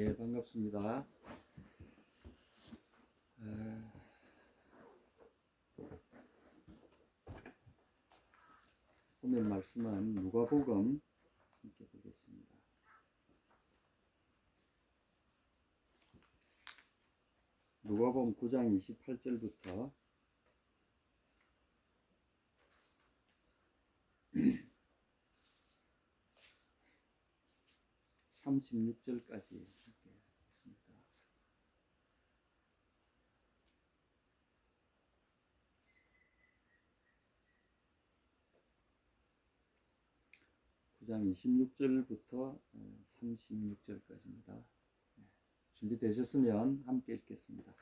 예, 반갑습니다. 오늘 말씀은 누가복음 함께 보겠습니다. 누가복음 9장 28절부터 36절까지 함께 하겠습니다. 구장 26절부터 36절까지입니다. 준비되셨으면 함께 읽겠습니다.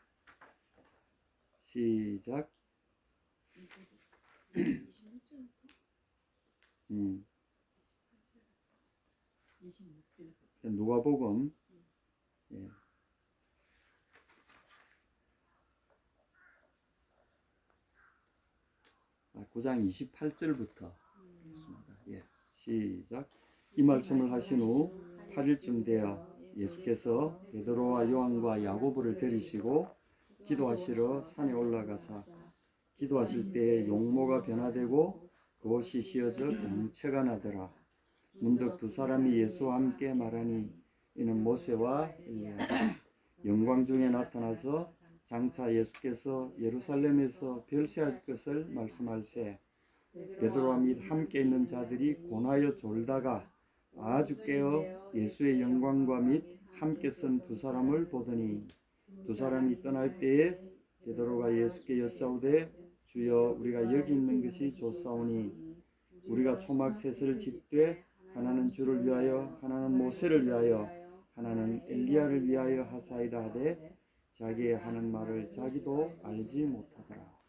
시작. 26절부터 누가복음 9장 28절부터 읽겠습니다. 시작. 이 말씀을 하신 후 8일쯤 되어 예수께서 베드로와 요한과 야고보를 데리시고 기도하시러 산에 올라가사 기도하실 때에 용모가 변화되고 그옷이 휘어져 용체가 나더라. 문득 두 사람이 예수와 함께 말하니 이는 모세와 엘리야라. 영광 중에 나타나서 장차 예수께서 예루살렘에서 별세할 것을 말씀할세 베드로와 및 함께 있는 자들이 고나여 졸다가 아주 깨어 예수의 영광과 및 함께 선 두 사람을 보더니 두 사람이 떠날 때에 베드로가 예수께 여짜오되 주여 우리가 여기 있는 것이 좋사오니 우리가 초막 셋을 짓되 하나는 주를 위하여 하나는 모세를 위하여 하나는 엘리야를 위하여 하사이다 하되 자기의 하는 말을 자기도 알지 못하더라.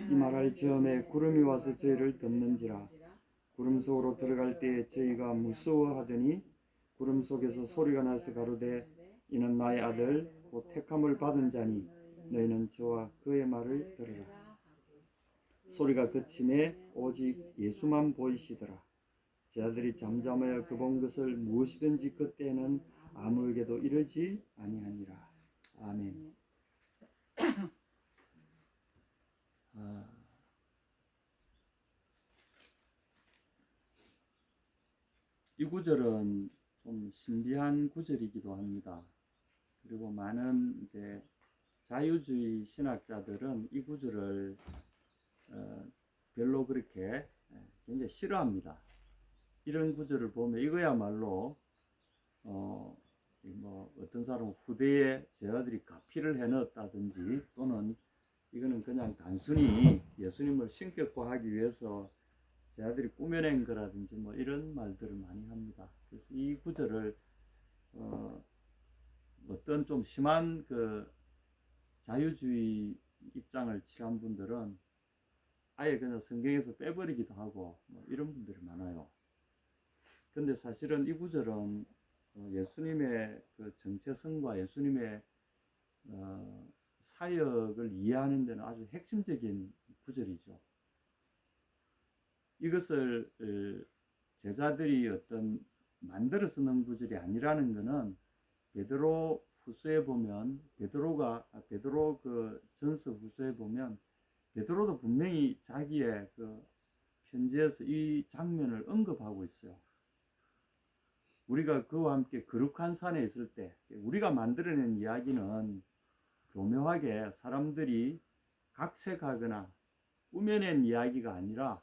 이 말할 즈음에 구름이 와서 저희를 덮는지라. 구름 속으로 들어갈 때에 저희가 무서워하더니 구름 속에서 소리가 나서 가로되 이는 나의 아들 곧 택함을 받은 자니 너희는 저와 그의 말을 들으라. 소리가 그침에 오직 예수만 보이시더라. 제 아들이 잠잠하여 그 본 것을 무엇이든지 그때는 아무에게도 이르지 아니하니라. 아멘. 이 구절은 좀 신비한 구절이기도 합니다. 그리고 많은 이제 자유주의 신학자들은 이 구절을 별로 그렇게 굉장히 싫어합니다. 이런 구절을 보면 이거야말로 뭐 어떤 사람은 후대에 제 아들이 가피를 해넣었다든지 또는 이거는 그냥 단순히 예수님을 신격화하기 위해서 제 아들이 꾸며낸 거라든지 뭐 이런 말들을 많이 합니다. 그래서 이 구절을 어떤 좀 심한 그 자유주의 입장을 취한 분들은 아예 그냥 성경에서 빼버리기도 하고 뭐 이런 분들이 많아요. 근데 사실은 이 구절은 예수님의 그 정체성과 예수님의 사역을 이해하는 데는 아주 핵심적인 구절이죠. 이것을 제자들이 어떤 만들어 쓰는 구절이 아니라는 것은 베드로 후서에 보면 베드로 그 전서 후서에 보면 베드로도 분명히 자기의 그 편지에서 이 장면을 언급하고 있어요. 우리가 그와 함께 거룩한 산에 있을 때 우리가 만들어낸 이야기는 교묘하게 사람들이 각색하거나 꾸며낸 이야기가 아니라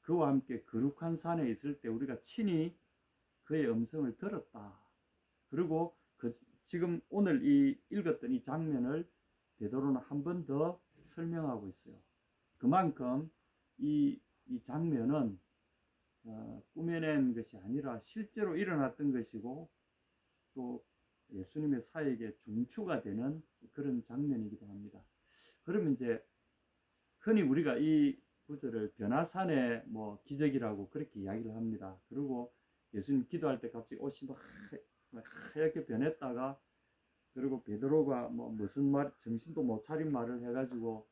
그와 함께 거룩한 산에 있을 때 우리가 친히 그의 음성을 들었다. 그리고 지금 오늘 읽었던 이 장면을 베드로는 한 번 더 설명하고 있어요. 그만큼 이 장면은 꾸며낸 것이 아니라 실제로 일어났던 것이고 또 예수님의 사역의 중추가 되는 그런 장면이기도 합니다. 그러면 이제 흔히 우리가 이 구절을 변화산의 뭐 기적이라고 그렇게 이야기를 합니다. 그리고 예수님 기도할 때 갑자기 옷이 막 하얗게 변했다가 그리고 베드로가 뭐 무슨 말 정신도 못 차린 말을 해가지고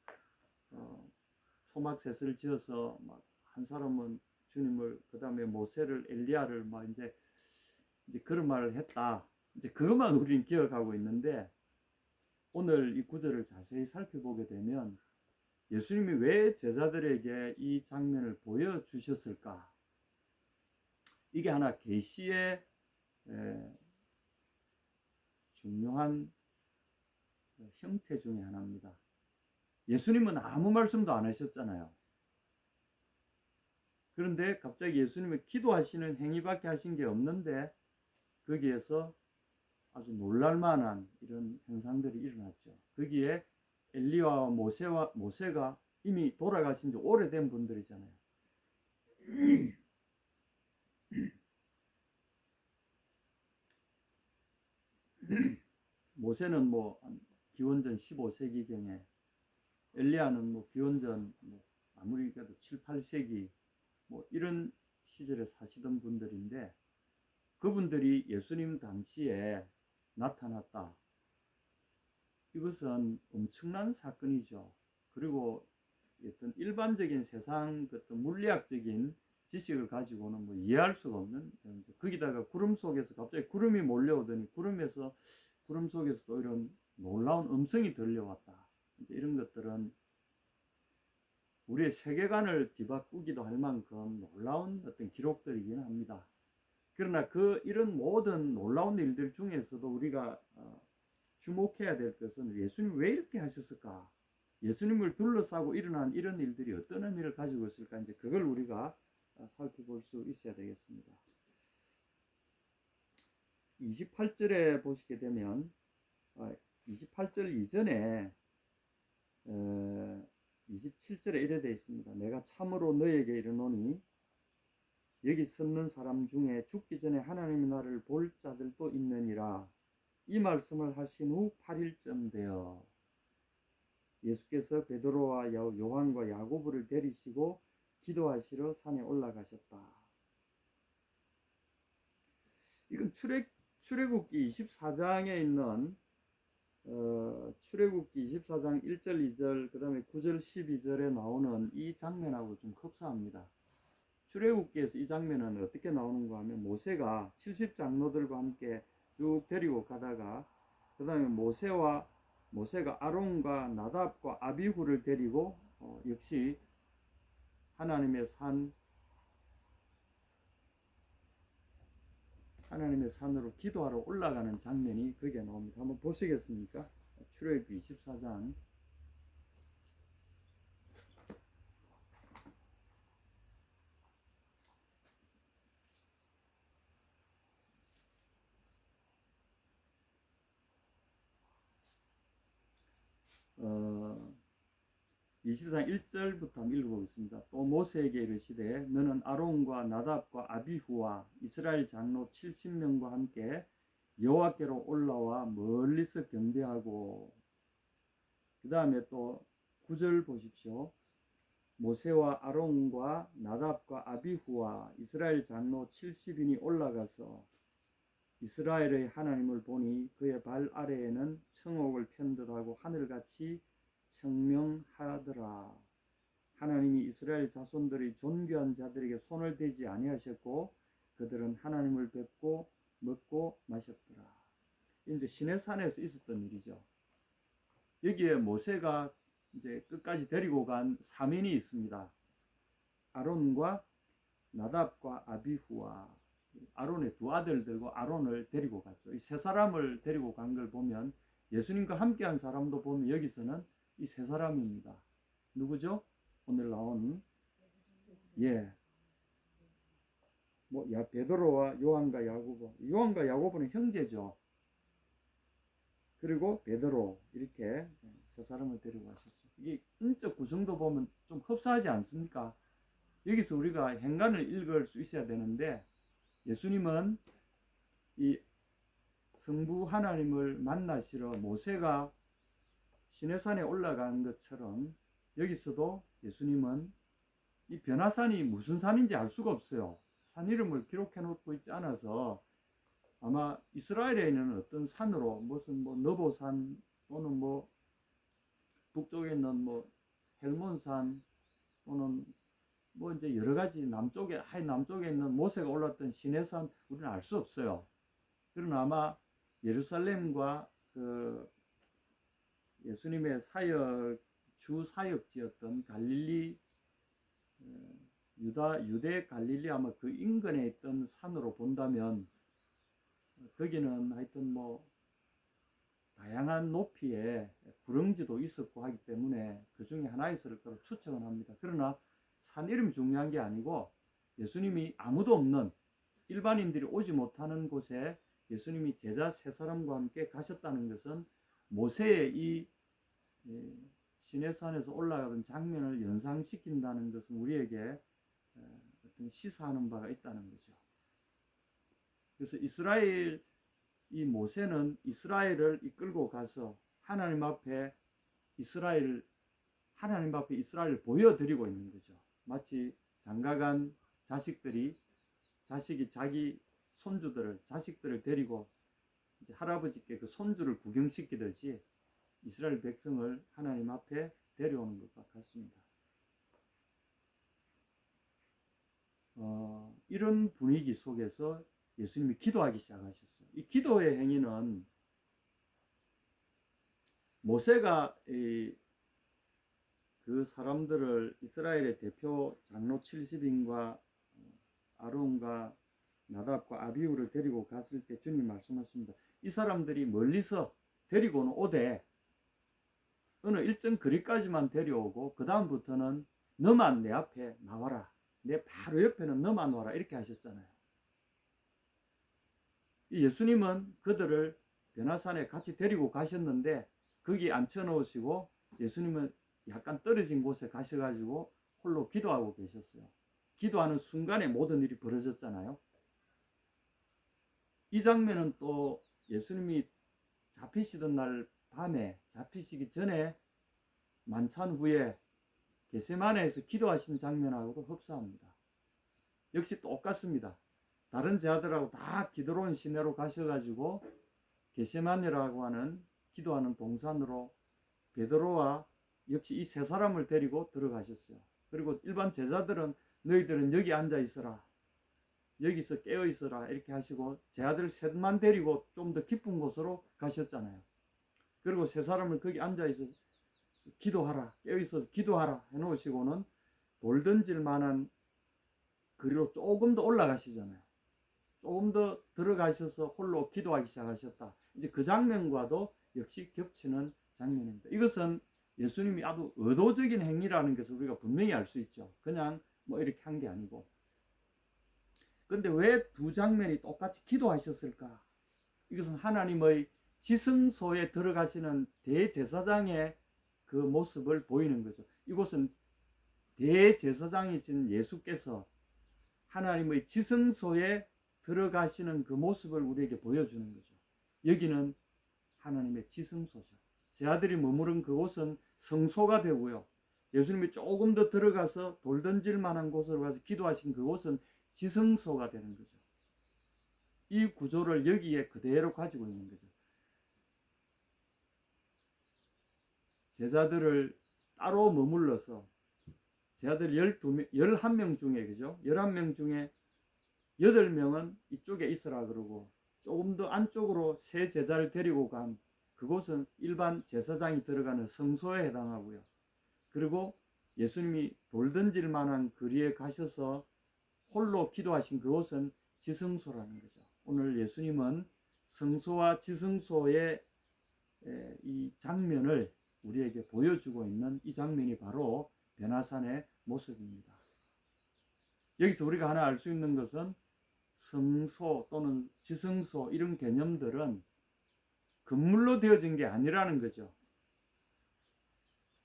초막셋을 지어서 막 한 사람은 주님을 그 다음에 모세를 엘리야를 막 이제 그런 말을 했다. 이제 그것만 우리는 기억하고 있는데 오늘 이 구절을 자세히 살펴보게 되면 예수님이 왜 제자들에게 이 장면을 보여주셨을까? 이게 하나 계시의 중요한 형태 중에 하나입니다. 예수님은 아무 말씀도 안 하셨잖아요. 그런데 갑자기 예수님은 기도하시는 행위밖에 하신 게 없는데 거기에서 아주 놀랄만한 이런 현상들이 일어났죠. 거기에 엘리야와 모세가 이미 돌아가신 지 오래된 분들이잖아요. 모세는 뭐 기원전 15세기경에, 엘리야는 뭐 기원전 뭐 아무리 그래도 7, 8세기 뭐 이런 시절에 사시던 분들인데 그분들이 예수님 당시에 나타났다. 이것은 엄청난 사건이죠. 그리고 어떤 일반적인 세상 어떤 물리학적인 지식을 가지고는 뭐 이해할 수가 없는, 거기다가 구름 속에서 갑자기 구름이 몰려오더니 구름 속에서 또 이런 놀라운 음성이 들려왔다. 이제 이런 것들은 우리의 세계관을 뒤바꾸기도 할 만큼 놀라운 어떤 기록들이긴 합니다. 그러나 이런 모든 놀라운 일들 중에서도 우리가 주목해야 될 것은 예수님 왜 이렇게 하셨을까? 예수님을 둘러싸고 일어난 이런 일들이 어떤 의미를 가지고 있을까? 이제 그걸 우리가 살펴볼 수 있어야 되겠습니다. 28절에 보시게 되면 28절 이전에 27절에 이래 되어 있습니다. 내가 참으로 너에게 이르노니 여기 섰는 사람 중에 죽기 전에 하나님의 나라를 볼 자들도 있느니라. 이 말씀을 하신 후 8일쯤 되어 예수께서 베드로와 요한과 야고보를 데리시고 기도하시러 산에 올라가셨다. 이건 출애굽기 24장에 있는 출애굽기 24장 1절 2절 그 다음에 9절 12절에 나오는 이 장면하고 좀 흡사합니다. 출애굽기에서 이 장면은 어떻게 나오는가 하면 모세가 70장로들과 함께 쭉 데리고 가다가 그 다음에 모세가 아론과 나답과 아비후를 데리고 역시 하나님의 산으로 기도하러 올라가는 장면이 거기에 나옵니다. 한번 보시겠습니까? 출애굽기 24장 어, 24장 1절부터 한번 읽어보겠습니다. 또 모세에게 이르시되 너는 아론과 나답과 아비후와 이스라엘 장로 70명과 함께 여호와께로 올라와 멀리서 경배하고, 그 다음에 또 9절 보십시오. 모세와 아론과 나답과 아비후와 이스라엘 장로 70인이 올라가서 이스라엘의 하나님을 보니 그의 발 아래에는 청옥을 편듯하고 하늘같이 청명하더라. 하나님이 이스라엘 자손들의 존귀한 자들에게 손을 대지 아니하셨고 그들은 하나님을 뵙고 먹고 마셨더라. 이제 시내산에서 있었던 일이죠. 여기에 모세가 이제 끝까지 데리고 간 3인이 있습니다. 아론과 나답과 아비후와 아론의 두 아들들과 아론을 데리고 갔죠. 이 세 사람을 데리고 간 걸 보면 예수님과 함께한 사람도 보면 여기서는 이 세 사람입니다. 누구죠? 오늘 나온 베드로와 요한과 야고보. 요한과 야고보는 형제죠. 그리고 베드로, 이렇게 세 사람을 데리고 가셨어요. 이게 인적 구성도 보면 좀 흡사하지 않습니까? 여기서 우리가 행간을 읽을 수 있어야 되는데 예수님은 이 성부 하나님을 만나시러 모세가 시내산에 올라간 것처럼 여기서도 예수님은 이 변화산이 무슨 산인지 알 수가 없어요. 산 이름을 기록해 놓고 있지 않아서 아마 이스라엘에 있는 어떤 산으로 무슨 너보산 또는 북쪽에 있는 헬몬산 또는 이제 여러 가지 남쪽에 있는 모세가 올랐던 시내산 우리는 알 수 없어요. 그러나 아마 예루살렘과 그 예수님의 주 사역지였던 갈릴리, 유대 갈릴리 아마 그 인근에 있던 산으로 본다면 거기는 하여튼 뭐 다양한 높이의 구릉지도 있었고 하기 때문에 그 중에 하나였을 거로 추측은 합니다. 그러나 산 이름이 중요한 게 아니고 예수님이 아무도 없는 일반인들이 오지 못하는 곳에 예수님이 제자 세 사람과 함께 가셨다는 것은 모세의 이 시내산에서 올라가던 장면을 연상시킨다는 것은 우리에게 어떤 시사하는 바가 있다는 거죠. 그래서 이 모세는 이스라엘을 이끌고 가서 하나님 앞에 이스라엘을 보여드리고 있는 거죠. 마치 장가간 자식이 자기 자식들을 데리고 이제 할아버지께 그 손주를 구경시키듯이 이스라엘 백성을 하나님 앞에 데려오는 것과 같습니다. 이런 분위기 속에서 예수님이 기도하기 시작하셨어요. 이 기도의 행위는 모세가 그 사람들을 이스라엘의 대표 장로 70인과 아론과 나답과 아비후를 데리고 갔을 때 주님 말씀하십니다. 이 사람들이 멀리서 데리고는 오되 어느 일정 거리까지만 데려오고 그 다음부터는 너만 내 앞에 나와라. 내 바로 옆에는 너만 와라. 이렇게 하셨잖아요. 예수님은 그들을 변화산에 같이 데리고 가셨는데 거기 앉혀놓으시고 예수님은 약간 떨어진 곳에 가셔가지고 홀로 기도하고 계셨어요. 기도하는 순간에 모든 일이 벌어졌잖아요. 이 장면은 또 예수님이 잡히시던 날 밤에 잡히시기 전에 만찬 후에 겟세마네에서 기도하신 장면하고도 흡사합니다. 역시 똑같습니다. 다른 제자들하고 다 기드론 시내로 가셔가지고 겟세마네라고 하는 기도하는 동산으로 베드로와 역시 이 세 사람을 데리고 들어가셨어요. 그리고 일반 제자들은 너희들은 여기 앉아 있어라, 여기서 깨어 있어라 이렇게 하시고 제자들 셋만 데리고 좀 더 깊은 곳으로 가셨잖아요. 그리고 세 사람을 거기 앉아 있어서 기도하라, 깨어 있어서 기도하라 해놓으시고는 돌 던질 만한 거리로 조금 더 올라가시잖아요. 조금 더 들어가셔서 홀로 기도하기 시작하셨다. 이제 그 장면과도 역시 겹치는 장면입니다. 이것은 예수님이 아주 의도적인 행위라는 것을 우리가 분명히 알 수 있죠. 그냥 뭐 이렇게 한 게 아니고. 근데 왜 두 장면이 똑같이 기도하셨을까? 이것은 하나님의 지성소에 들어가시는 대제사장의 그 모습을 보이는 거죠. 이곳은 대제사장이신 예수께서 하나님의 지성소에 들어가시는 그 모습을 우리에게 보여주는 거죠. 여기는 하나님의 지성소죠. 제자들이 머무른 그곳은 성소가 되고요. 예수님이 조금 더 들어가서 돌 던질 만한 곳으로 가서 기도하신 그곳은 지성소가 되는 거죠. 이 구조를 여기에 그대로 가지고 있는 거죠. 제자들을 따로 머물러서 제자들 11명 중에 그죠? 11명 중에 8명은 이쪽에 있으라 그러고 조금 더 안쪽으로 세 제자를 데리고 간 그곳은 일반 제사장이 들어가는 성소에 해당하고요. 그리고 예수님이 돌 던질 만한 거리에 가셔서 홀로 기도하신 그곳은 지성소라는 거죠. 오늘 예수님은 성소와 지성소의 이 장면을 우리에게 보여주고 있는 이 장면이 바로 변화산의 모습입니다. 여기서 우리가 하나 알 수 있는 것은 성소 또는 지성소 이런 개념들은 건물로 되어진 게 아니라는 거죠.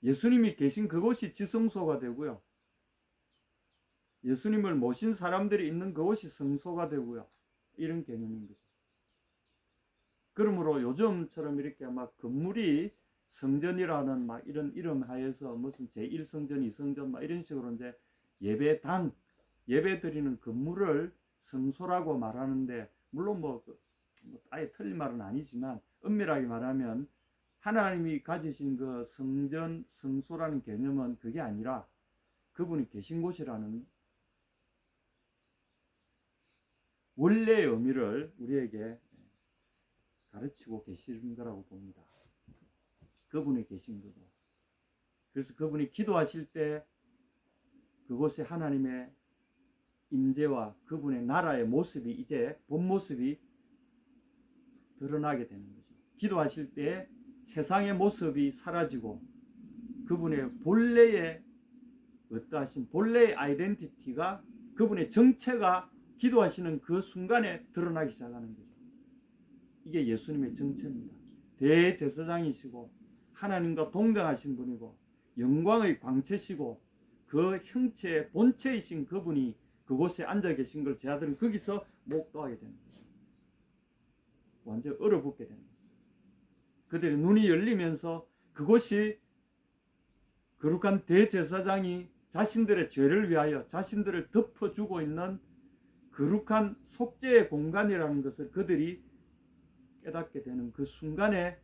예수님이 계신 그곳이 지성소가 되고요. 예수님을 모신 사람들이 있는 그곳이 성소가 되고요. 이런 개념인 거죠. 그러므로 요즘처럼 이렇게 막 건물이 성전이라는 막 이런 이름 하에서 무슨 제1성전, 2성전 막 이런 식으로 이제 예배 드리는 건물을 성소라고 말하는데 물론 뭐 아예 틀린 말은 아니지만 엄밀하게 말하면 하나님이 가지신 그 성전, 성소라는 개념은 그게 아니라 그분이 계신 곳이라는 원래의 의미를 우리에게 가르치고 계신 거라고 봅니다. 그분이 계신 거고. 그래서 그분이 기도하실 때 그곳에 하나님의 임재와 그분의 나라의 모습이 이제 본 모습이 드러나게 되는 거죠. 기도하실 때 세상의 모습이 사라지고 그분의 본래의 어떠하신 본래의 아이덴티티가 그분의 정체가 기도하시는 그 순간에 드러나기 시작하는 거죠. 이게 예수님의 정체입니다. 대제사장이시고 하나님과 동등하신 분이고 영광의 광채시고 그 형체의 본체이신 그분이 그곳에 앉아 계신 걸 제자들은 거기서 목도하게 되는 거죠. 완전 얼어붙게 되는 거죠. 그들의 눈이 열리면서 그곳이 거룩한 대제사장이 자신들의 죄를 위하여 자신들을 덮어주고 있는 거룩한 속죄의 공간이라는 것을 그들이 깨닫게 되는 그 순간에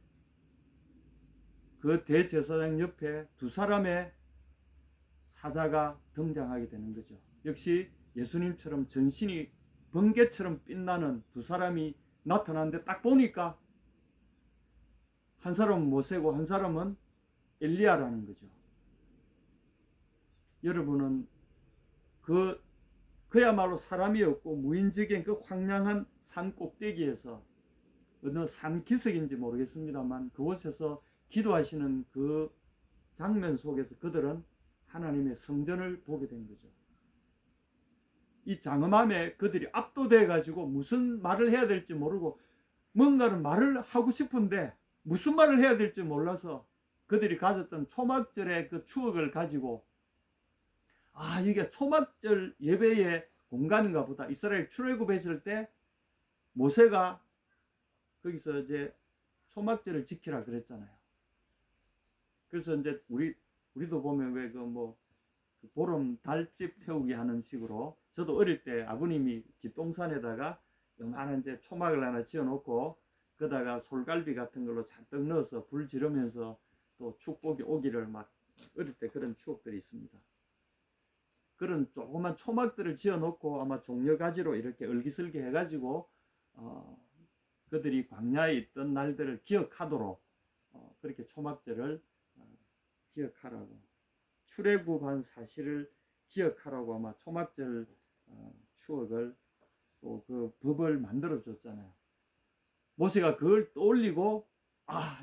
그 대제사장 옆에 두 사람의 사자가 등장하게 되는 거죠. 역시 예수님처럼 전신이 번개처럼 빛나는 두 사람이 나타나는데 딱 보니까 한 사람은 모세고 한 사람은 엘리야라는 거죠. 여러분은 그야말로 사람이 없고 무인적인 그 황량한 산 꼭대기에서 어느 산 기슭인지 모르겠습니다만 그곳에서 기도하시는 그 장면 속에서 그들은 하나님의 성전을 보게 된 거죠. 이 장엄함에 그들이 압도돼 가지고 무슨 말을 해야 될지 모르고 뭔가를 말을 하고 싶은데 무슨 말을 해야 될지 몰라서 그들이 가졌던 초막절의 그 추억을 가지고 이게 초막절 예배의 공간인가 보다. 이스라엘 출애굽했을 때 모세가 거기서 이제 초막절을 지키라 그랬잖아요. 그래서 이제 우리도 보면 왜 그 보름 달집 태우기 하는 식으로 저도 어릴 때 아버님이 뒷동산에다가 요만한 이제 초막을 하나 지어놓고 거다가 솔갈비 같은 걸로 잔뜩 넣어서 불 지르면서 또 축복이 오기를 막 어릴 때 그런 추억들이 있습니다. 그런 조그만 초막들을 지어놓고 아마 종려가지로 이렇게 얼기설기 해가지고 그들이 광야에 있던 날들을 기억하도록 그렇게 초막절을 기억하라고 출애굽한 사실을 기억하라고 아마 초막절 추억을 또 그 법을 만들어 줬잖아요. 모세가 그걸 떠올리고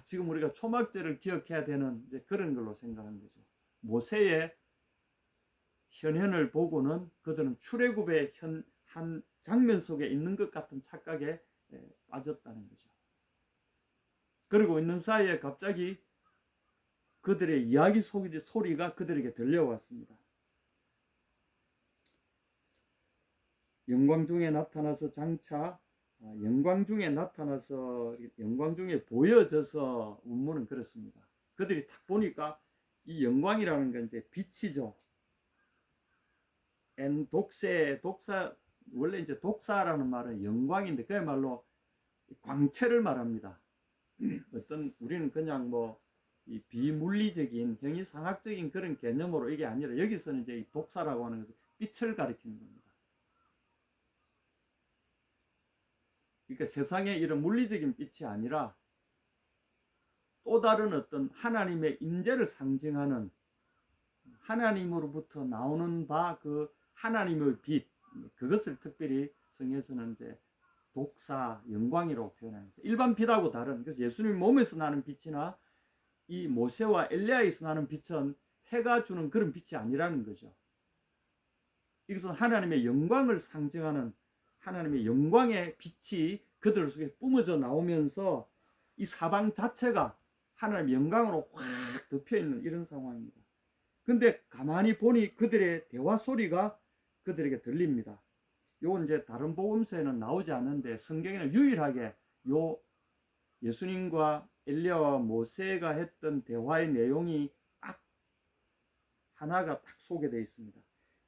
지금 우리가 초막절을 기억해야 되는 이제 그런 걸로 생각한 거죠. 모세의 현현을 보고는 그들은 출애굽의 한 장면 속에 있는 것 같은 착각에 빠졌다는 거죠. 그러고 있는 사이에 갑자기 그들의 이야기 소리가 그들에게 들려왔습니다. 영광 중에 나타나서 장차 영광 중에 나타나서 영광 중에 보여져서 원문은 그렇습니다. 그들이 딱 보니까 이 영광이라는 건 이제 빛이죠. 독사 원래 이제 독사라는 말은 영광인데 그야말로 광채를 말합니다. 우리는 그냥 이 비물리적인 형이상학적인 그런 개념으로 이게 아니라 여기서는 이제 이 독사라고 하는 것은 빛을 가리키는 겁니다. 그러니까 세상에 이런 물리적인 빛이 아니라 또 다른 어떤 하나님의 임재를 상징하는 하나님으로부터 나오는 그 하나님의 빛, 그것을 특별히 성경에서는 이제 독사, 영광이라고 표현합니다. 일반 빛하고 다른, 그래서 예수님 몸에서 나는 빛이나 이 모세와 엘리야에서 나는 빛은 해가 주는 그런 빛이 아니라는 거죠. 이것은 하나님의 영광을 상징하는 하나님의 영광의 빛이 그들 속에 뿜어져 나오면서 이 사방 자체가 하나님의 영광으로 확 덮여있는 이런 상황입니다. 근데 가만히 보니 그들의 대화 소리가 그들에게 들립니다. 요건 이제 다른 복음서에는 나오지 않는데 성경에는 유일하게 요 예수님과 엘리야와 모세가 했던 대화의 내용이 딱 하나가 딱 소개되어 있습니다.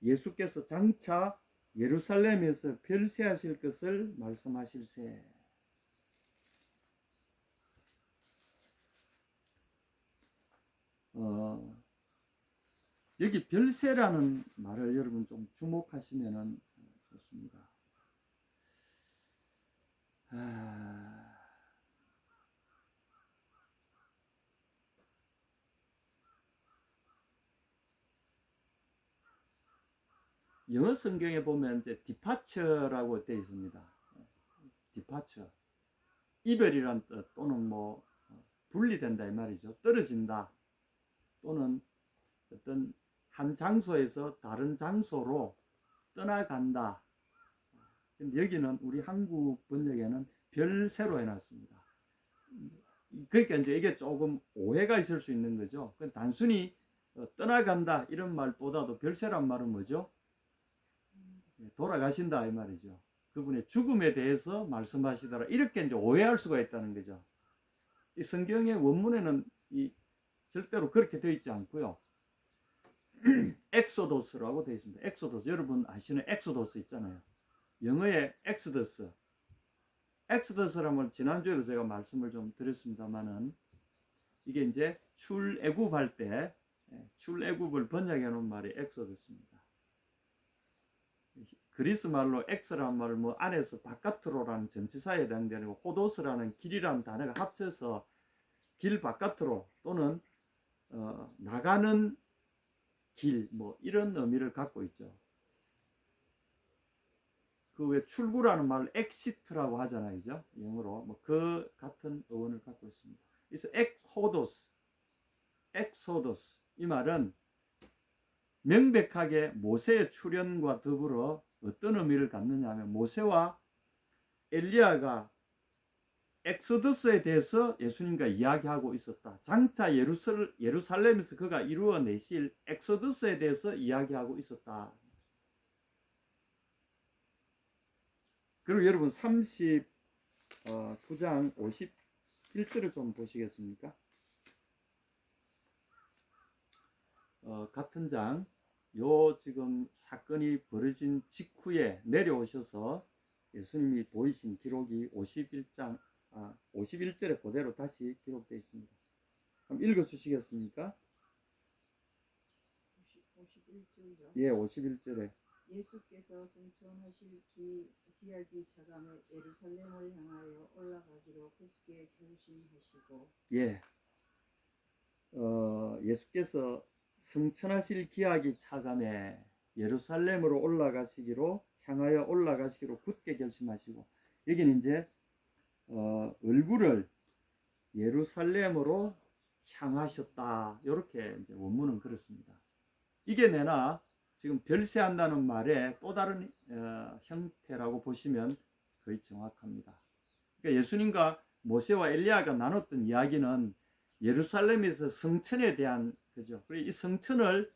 예수께서 장차 예루살렘에서 별세하실 것을 말씀하실세. 여기 별세라는 말을 여러분 좀 주목하시면 좋습니다. 영어 성경에 보면 이제 departure라고 되어 있습니다. departure. 이별이란 뜻 또는 뭐 분리된다 이 말이죠. 떨어진다 또는 어떤 한 장소에서 다른 장소로 떠나간다. 근데 여기는 우리 한국 번역에는 별세로 해놨습니다. 그러니까 이제 이게 조금 오해가 있을 수 있는 거죠. 단순히 떠나간다 이런 말보다도 별세란 말은 뭐죠? 돌아가신다 이 말이죠. 그분의 죽음에 대해서 말씀하시더라. 이렇게 이제 오해할 수가 있다는 거죠. 이 성경의 원문에는 절대로 그렇게 되어 있지 않고요. 엑소도스라고 되어 있습니다. 엑소도스, 여러분 아시는 엑소도스 있잖아요. 영어의 엑스더스. 엑스더스라면 지난주에도 제가 말씀을 좀 드렸습니다만은 이게 이제 출애굽할 때 출애굽을 번역해 놓은 말이 엑소더스입니다. 그리스 말로 엑스라는 말을 뭐 안에서 바깥으로라는 전치사에 해당되는 호도스라는 길이라는 단어가 합쳐서 길 바깥으로 또는 나가는 길 뭐 이런 의미를 갖고 있죠. 그 왜 출구라는 말을 exit라고 하잖아요, 그죠? 영어로 뭐 그 같은 어원을 갖고 있습니다. 그래서 엑소도스 이 말은 명백하게 모세의 출현과 더불어 어떤 의미를 갖느냐 하면 모세와 엘리야가 엑소더스에 대해서 예수님과 이야기하고 있었다. 장차 예루살렘에서 그가 이루어내실 엑소더스에 대해서 이야기하고 있었다. 그리고 여러분 39장 51절을 좀 보시겠습니까? 같은 장, 요 지금 사건이 벌어진 직후에 내려오셔서 예수님이 보이신 기록이 51절에 그대로 다시 기록되어 있습니다. 그럼 읽어주시겠습니까? 51절이죠. 예, 51절에 예수께서 승천하실 기약이 차감해 예루살렘을 향하여 올라가기로 굳게 결심하시고 예, 예수께서 승천하실 기약이 차감해 예루살렘으로 향하여 올라가시기로 굳게 결심하시고, 여기는 이제 얼굴을 예루살렘으로 향하셨다. 이렇게 이제 원문은 그렇습니다. 이게 내나 지금 별세한다는 말의 또 다른 형태라고 보시면 거의 정확합니다. 그러니까 예수님과 모세와 엘리야가 나눴던 이야기는 예루살렘에서 성천에 대한 거죠. 그리고 이 성천을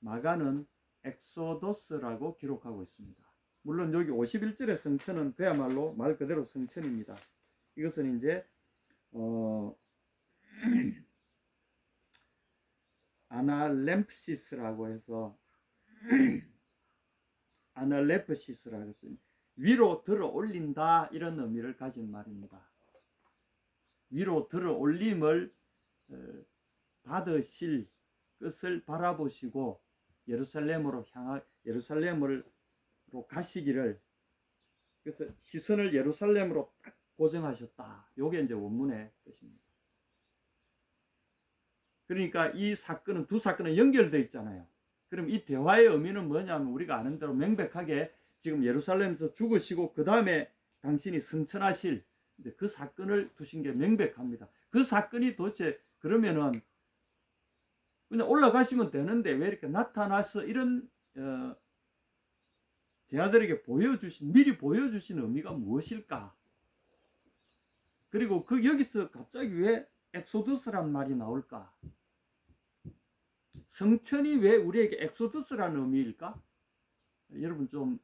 마가는 엑소도스라고 기록하고 있습니다. 물론 여기 51절의 성천은 그야말로 말 그대로 성천입니다. 이것은 이제 아날렘프시스라고 해서 아날레프시스라고 해서 위로 들어 올린다 이런 의미를 가진 말입니다. 위로 들어 올림을 받으실 것을 바라보시고 예루살렘으로 가시기를, 그래서 시선을 예루살렘으로 딱 고정하셨다. 요게 이제 원문의 뜻입니다. 그러니까 이 사건은 두 사건은 연결되어 있잖아요. 그럼 이 대화의 의미는 뭐냐면 우리가 아는 대로 명백하게 지금 예루살렘에서 죽으시고 그 다음에 당신이 승천하실 이제 그 사건을 두신 게 명백합니다. 그 사건이 도대체 그러면은 그냥 올라가시면 되는데 왜 이렇게 나타나서 이런 제자들에게 미리 보여주신 의미가 무엇일까? 그리고 여기서 갑자기 왜 엑소더스란 말이 나올까? 성천이 왜 우리에게 엑소더스라는 의미일까? 여러분 좀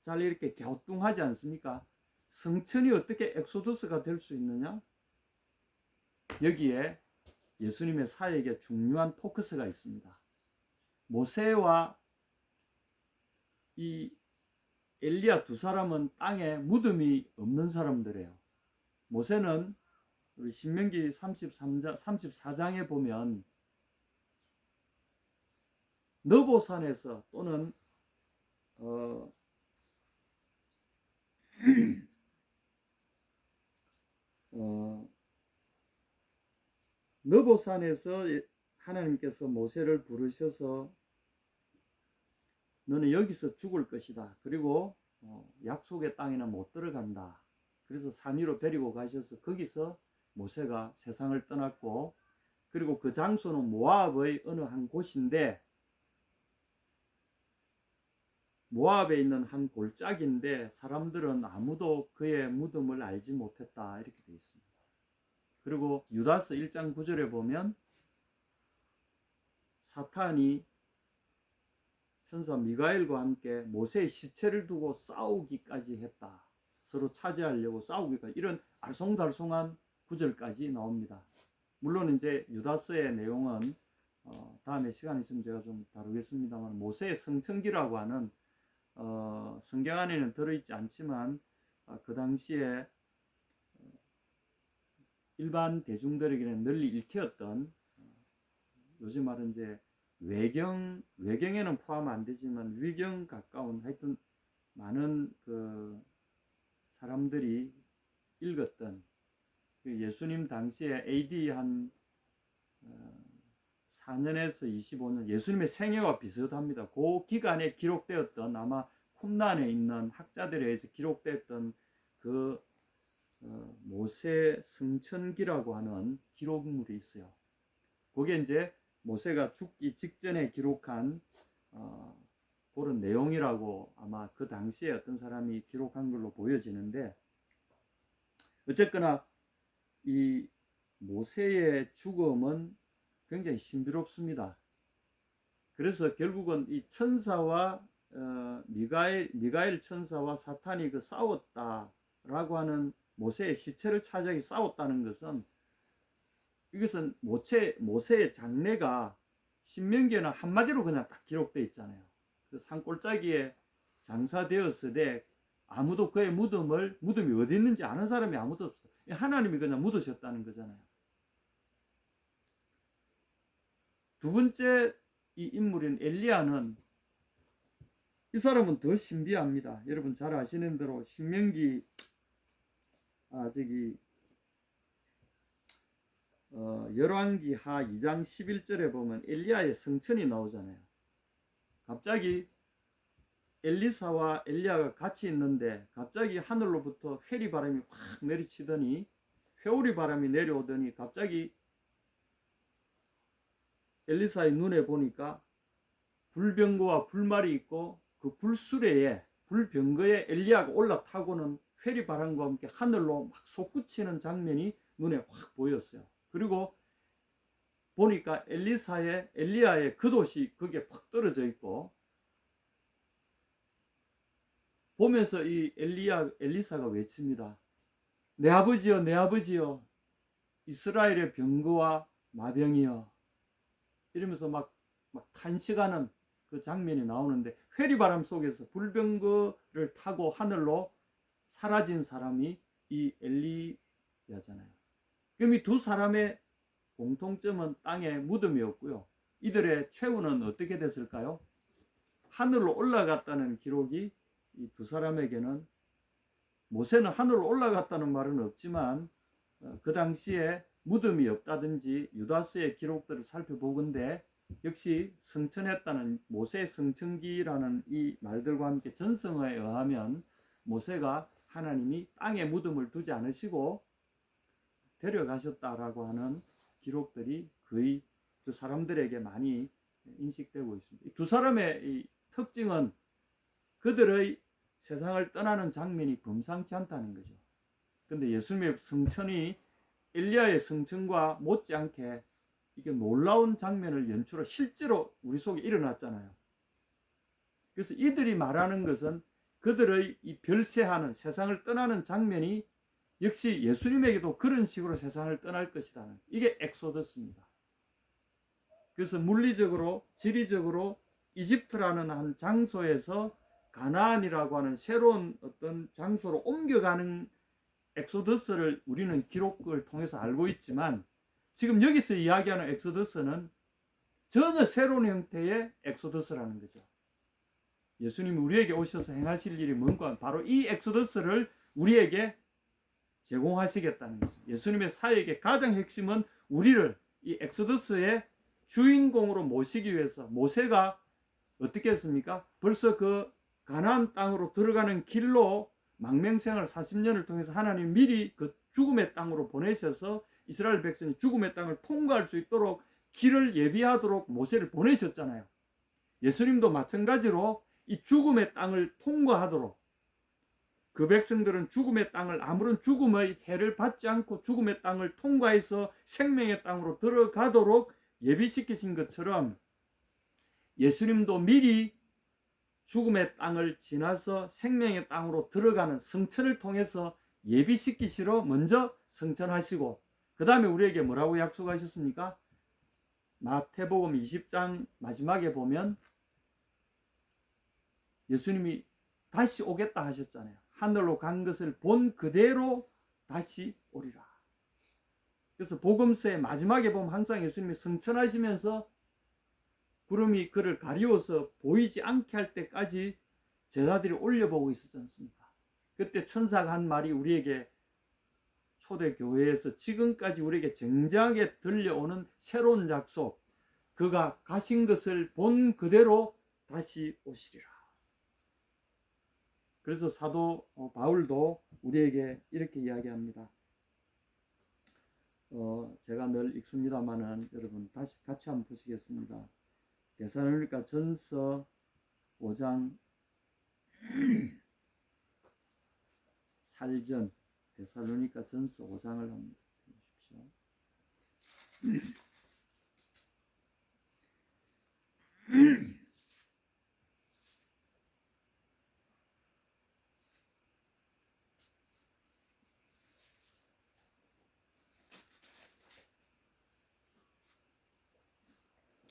잘 이렇게 갸우뚱하지 않습니까? 성천이 어떻게 엑소더스가 될 수 있느냐? 여기에 예수님의 사역에 중요한 포커스가 있습니다. 모세와 이 엘리야 두 사람은 땅에 무덤이 없는 사람들이에요. 모세는 우리 신명기 34장에 보면 너보산에서 또는 너보산에서 하나님께서 모세를 부르셔서 너는 여기서 죽을 것이다. 그리고 약속의 땅에는 못 들어간다. 그래서 산 위로 데리고 가셔서 거기서 모세가 세상을 떠났고, 그리고 그 장소는 모압의 어느 한 곳인데, 모압에 있는 한 골짜기인데 사람들은 아무도 그의 무덤을 알지 못했다. 이렇게 되어 있습니다. 그리고 유다서 1장 9절에 보면 사탄이 천사 미가엘과 함께 모세의 시체를 두고 싸우기까지 했다. 서로 차지하려고 싸우기까지, 이런 알쏭달쏭한 구절까지 나옵니다. 물론 이제 유다서의 내용은 다음에 시간 있으면 제가 좀 다루겠습니다만, 모세의 성천기라고 하는 성경 안에는 들어있지 않지만 그 당시에 일반 대중들에게는 널리 읽혔던, 요즘 말은 이제 외경에는 포함 안 되지만 위경 가까운, 하여튼 많은 그 사람들이 읽었던, 그 예수님 당시에 AD 한 4년에서 25년, 예수님의 생애와 비슷합니다. 그 기간에 기록되었던, 아마 쿰란에 있는 학자들에 의해서 기록되었던 그 모세 성천기라고 하는 기록물이 있어요. 그게 이제 모세가 죽기 직전에 기록한 그런 내용이라고 아마 그 당시에 어떤 사람이 기록한 걸로 보여지는데, 어쨌거나 이 모세의 죽음은 굉장히 신비롭습니다. 그래서 결국은 이 천사와 미가엘 천사와 사탄이 그 싸웠다라고 하는, 모세의 시체를 차지하기 싸웠다는 것은, 이것은 모세의 장래가 신명기에는 한마디로 그냥 딱 기록되어 있잖아요. 그 산골짜기에 장사되었으되 아무도 그의 무덤이 어디 있는지 아는 사람이 아무도 없어. 하나님이 그냥 묻으셨다는 거잖아요. 두 번째 이 인물인 엘리야는, 이 사람은 더 신비합니다. 여러분 잘 아시는 대로 신명기 열왕기하 2장 11절에 보면 엘리야의 성천이 나오잖아요. 갑자기 엘리사와 엘리야가 같이 있는데 갑자기 하늘로부터 회리 바람이 확 내리치더니, 회오리 바람이 내려오더니 갑자기 엘리사의 눈에 보니까 불병거와 불말이 있고, 그 불수레에, 불병거에 엘리야가 올라타고는 회리 바람과 함께 하늘로 막 솟구치는 장면이 눈에 확 보였어요. 그리고 보니까 엘리야의 겉옷이 거기에 팍 떨어져 있고, 보면서 이 엘리사가 외칩니다. 내 아버지여, 내 아버지여, 이스라엘의 병거와 마병이여. 이러면서 막 탄식하는 그 장면이 나오는데, 회리바람 속에서 불병거를 타고 하늘로 사라진 사람이 이 엘리야잖아요. 그럼 이 두 사람의 공통점은 땅에 무덤이 없고요. 이들의 최후는 어떻게 됐을까요? 하늘로 올라갔다는 기록이 이 두 사람에게는, 모세는 하늘로 올라갔다는 말은 없지만 그 당시에 무덤이 없다든지 유다서의 기록들을 살펴보건대 역시 성천했다는, 모세 성천기라는 이 말들과 함께 전성어에 의하면 모세가 하나님이 땅에 무덤을 두지 않으시고 데려가셨다라고 하는 기록들이 거의 그 사람들에게 많이 인식되고 있습니다. 이 두 사람의 이 특징은 그들의 세상을 떠나는 장면이 범상치 않다는 거죠. 근데 예수님의 성천이 엘리야의 성천과 못지않게 이게 놀라운 장면을 연출해 실제로 우리 속에 일어났잖아요. 그래서 이들이 말하는 것은 그들의 이 별세하는, 세상을 떠나는 장면이 역시 예수님에게도 그런 식으로 세상을 떠날 것이다. 이게 엑소더스입니다. 그래서 물리적으로, 지리적으로 이집트라는 한 장소에서 가나안이라고 하는 새로운 어떤 장소로 옮겨가는 엑소더스를 우리는 기록을 통해서 알고 있지만, 지금 여기서 이야기하는 엑소더스는 전혀 새로운 형태의 엑소더스라는 거죠. 예수님이 우리에게 오셔서 행하실 일이 뭔가, 바로 이 엑소더스를 우리에게 제공하시겠다는 거죠. 예수님의 사역의 가장 핵심은 우리를 이 엑소더스의 주인공으로 모시기 위해서, 모세가 어떻게 했습니까? 벌써 그 가나안 땅으로 들어가는 길로 망명생활 40년을 통해서 하나님 미리 그 죽음의 땅으로 보내셔서 이스라엘 백성이 죽음의 땅을 통과할 수 있도록 길을 예비하도록 모세를 보내셨잖아요. 예수님도 마찬가지로 이 죽음의 땅을 통과하도록, 그 백성들은 죽음의 땅을 아무런 죽음의 해를 받지 않고 죽음의 땅을 통과해서 생명의 땅으로 들어가도록 예비시키신 것처럼 예수님도 미리 죽음의 땅을 지나서 생명의 땅으로 들어가는 성천을 통해서 예비시키시러 먼저 성천하시고, 그 다음에 우리에게 뭐라고 약속하셨습니까? 마태복음 20장 마지막에 보면 예수님이 다시 오겠다 하셨잖아요. 하늘로 간 것을 본 그대로 다시 오리라. 그래서 복음서의 마지막에 보면 항상 예수님이 성천하시면서 구름이 그를 가리워서 보이지 않게 할 때까지 제자들이 올려보고 있었지 않습니까? 그때 천사가 한 말이 우리에게 초대교회에서 지금까지 우리에게 정정하게 들려오는 새로운 약속, 그가 가신 것을 본 그대로 다시 오시리라. 그래서 사도 바울도 우리에게 이렇게 이야기합니다. 제가 늘 읽습니다만은 여러분 다시 같이 한번 보시겠습니다. 데살로니가 전서 5장 살전 데살로니가 전서 5장을 한번 보십시오.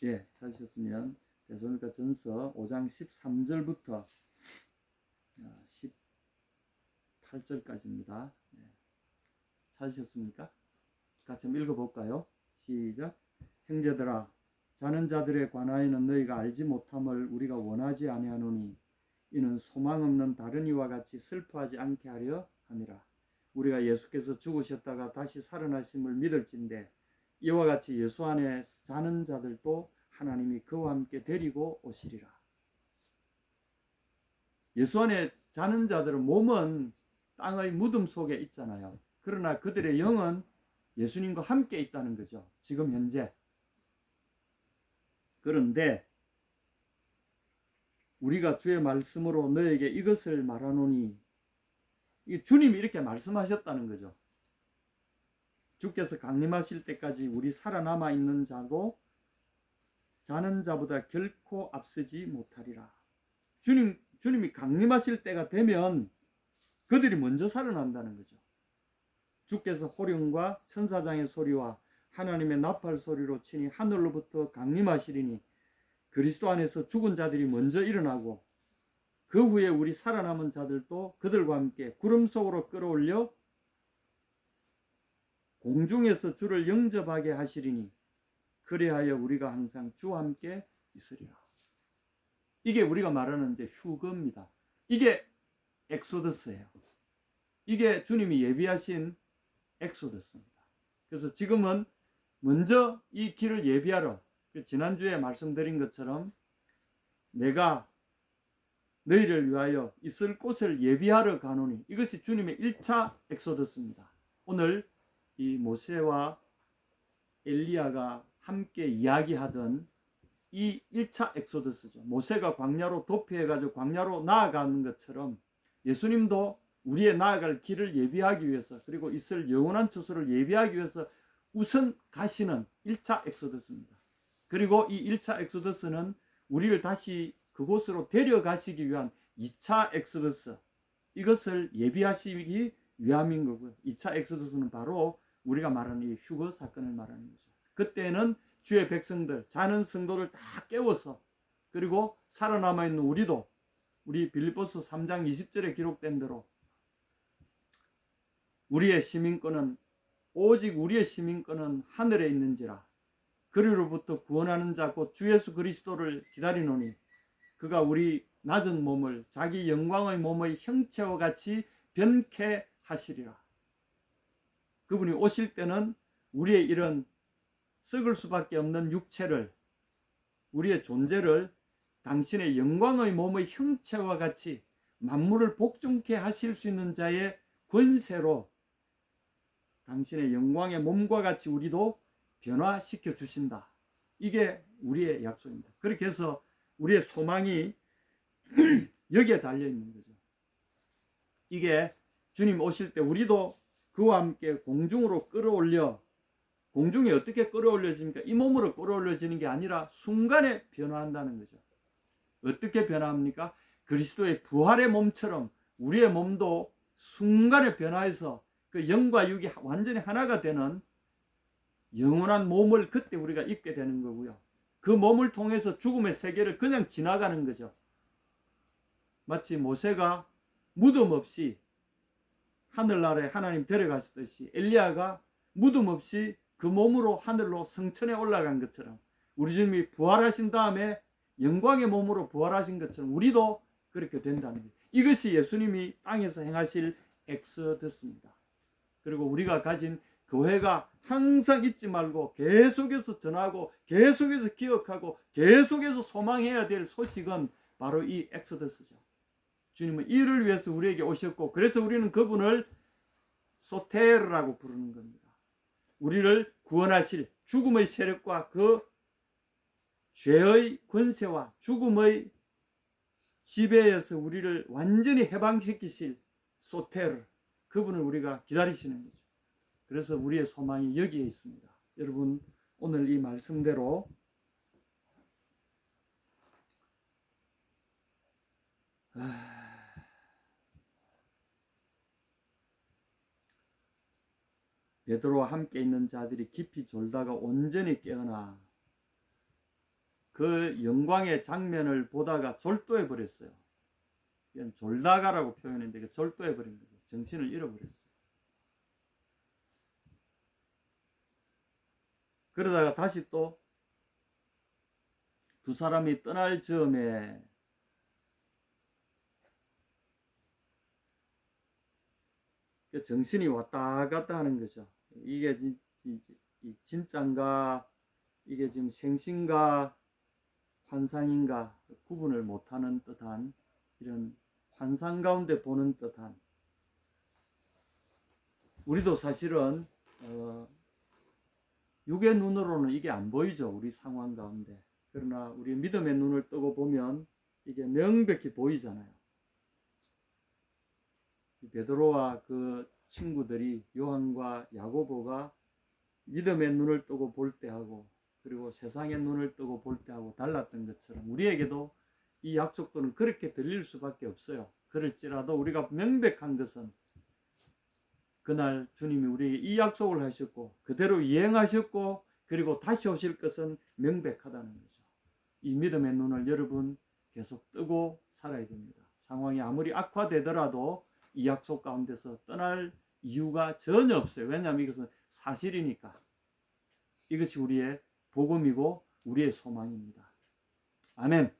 예, 찾으셨으면 데살로니가 전서 5장 13절부터 18절까지입니다. 예. 찾으셨습니까? 같이 한번 읽어볼까요? 시작. 형제들아, 자는 자들에 관하여는 너희가 알지 못함을 우리가 원하지 아니하노니 이는 소망 없는 다른 이와 같이 슬퍼하지 않게 하려 함이라. 우리가 예수께서 죽으셨다가 다시 살아나심을 믿을진대 이와 같이 예수 안에 자는 자들도 하나님이 그와 함께 데리고 오시리라. 예수 안에 자는 자들은 몸은 땅의 무덤 속에 있잖아요. 그러나 그들의 영은 예수님과 함께 있다는 거죠. 지금 현재. 그런데 우리가 주의 말씀으로 너에게 이것을 말하노니, 주님이 이렇게 말씀하셨다는 거죠. 주께서 강림하실 때까지 우리 살아남아 있는 자도 자는 자보다 결코 앞서지 못하리라. 주님이 강림하실 때가 되면 그들이 먼저 살아난다는 거죠. 주께서 호령과 천사장의 소리와 하나님의 나팔 소리로 친히 하늘로부터 강림하시리니 그리스도 안에서 죽은 자들이 먼저 일어나고 그 후에 우리 살아남은 자들도 그들과 함께 구름 속으로 끌어올려 공중에서 주를 영접하게 하시리니 그리하여 우리가 항상 주와 함께 있으리라. 이게 우리가 말하는 이제 휴거입니다. 이게 엑소더스예요. 이게 주님이 예비하신 엑소더스입니다. 그래서 지금은 먼저 이 길을 예비하러, 지난주에 말씀드린 것처럼 내가 너희를 위하여 있을 곳을 예비하러 가노니, 이것이 주님의 1차 엑소더스입니다. 오늘 이 모세와 엘리야가 함께 이야기하던 이 1차 엑소더스죠. 모세가 광야로 도피해가지고 광야로 나아가는 것처럼 예수님도 우리의 나아갈 길을 예비하기 위해서, 그리고 있을 영원한 처소를 예비하기 위해서 우선 가시는 1차 엑소더스입니다. 그리고 이 1차 엑소더스는 우리를 다시 그곳으로 데려가시기 위한 2차 엑소더스, 이것을 예비하시기 위함인 거고요. 2차 엑소더스는 바로 우리가 말하는 이 휴거 사건을 말하는 거죠. 그때는 주의 백성들, 자는 성도를 다 깨워서, 그리고 살아남아 있는 우리도, 우리 빌립보서 3장 20절에 기록된 대로 우리의 시민권은, 오직 우리의 시민권은 하늘에 있는지라. 그리로부터 구원하는 자 곧 주 예수 그리스도를 기다리노니 그가 우리 낮은 몸을 자기 영광의 몸의 형체와 같이 변케 하시리라. 그분이 오실 때는 우리의 이런 썩을 수밖에 없는 육체를, 우리의 존재를 당신의 영광의 몸의 형체와 같이 만물을 복종케 하실 수 있는 자의 권세로 당신의 영광의 몸과 같이 우리도 변화시켜 주신다. 이게 우리의 약속입니다. 그렇게 해서 우리의 소망이 여기에 달려 있는 거죠. 이게 주님 오실 때 우리도 그와 함께 공중으로 끌어올려, 공중에 어떻게 끌어올려집니까? 이 몸으로 끌어올려지는 게 아니라 순간에 변화한다는 거죠. 어떻게 변화합니까? 그리스도의 부활의 몸처럼 우리의 몸도 순간에 변화해서 그 영과 육이 완전히 하나가 되는 영원한 몸을 그때 우리가 입게 되는 거고요. 그 몸을 통해서 죽음의 세계를 그냥 지나가는 거죠. 마치 모세가 무덤 없이 하늘나라에 하나님 데려가셨듯이 엘리야가 무덤 없이 그 몸으로 하늘로 성천에 올라간 것처럼 우리 주님이 부활하신 다음에 영광의 몸으로 부활하신 것처럼 우리도 그렇게 된다는 거예요. 이것이 예수님이 땅에서 행하실 엑소더스입니다. 그리고 우리가 가진 교회가 항상 잊지 말고 계속해서 전하고 계속해서 기억하고 계속해서 소망해야 될 소식은 바로 이 엑소더스죠. 주님은 이를 위해서 우리에게 오셨고 그래서 우리는 그분을 소테르라고 부르는 겁니다. 우리를 구원하실 죽음의 세력과 그 죄의 권세와 죽음의 지배에서 우리를 완전히 해방시키실 소테르, 그분을 우리가 기다리시는 거죠. 그래서 우리의 소망이 여기에 있습니다. 여러분 오늘 이 말씀대로 베드로와 함께 있는 자들이 깊이 졸다가 온전히 깨어나 그 영광의 장면을 보다가 졸도해 버렸어요. 졸다가라고 표현했는데 졸도해 버린 거죠. 정신을 잃어버렸어요. 그러다가 다시 또 두 사람이 떠날 즈음에 정신이 왔다 갔다 하는 거죠. 이게 진짠가 이게 지금 생신가 환상인가 구분을 못하는 듯한 이런 환상 가운데 보는 듯한, 우리도 사실은 육의 눈으로는 이게 안 보이죠. 우리 상황 가운데. 그러나 우리 믿음의 눈을 뜨고 보면 이게 명백히 보이잖아요. 베드로와 그 친구들이 요한과 야고보가 믿음의 눈을 뜨고 볼 때하고 그리고 세상의 눈을 뜨고 볼 때하고 달랐던 것처럼 우리에게도 이 약속들은 그렇게 들릴 수밖에 없어요. 그럴지라도 우리가 명백한 것은 그날 주님이 우리에게 이 약속을 하셨고 그대로 이행하셨고 그리고 다시 오실 것은 명백하다는 거죠. 이 믿음의 눈을 여러분 계속 뜨고 살아야 됩니다. 상황이 아무리 악화되더라도 이 약속 가운데서 떠날 이유가 전혀 없어요. 왜냐하면 이것은 사실이니까. 이것이 우리의 복음이고 우리의 소망입니다. 아멘.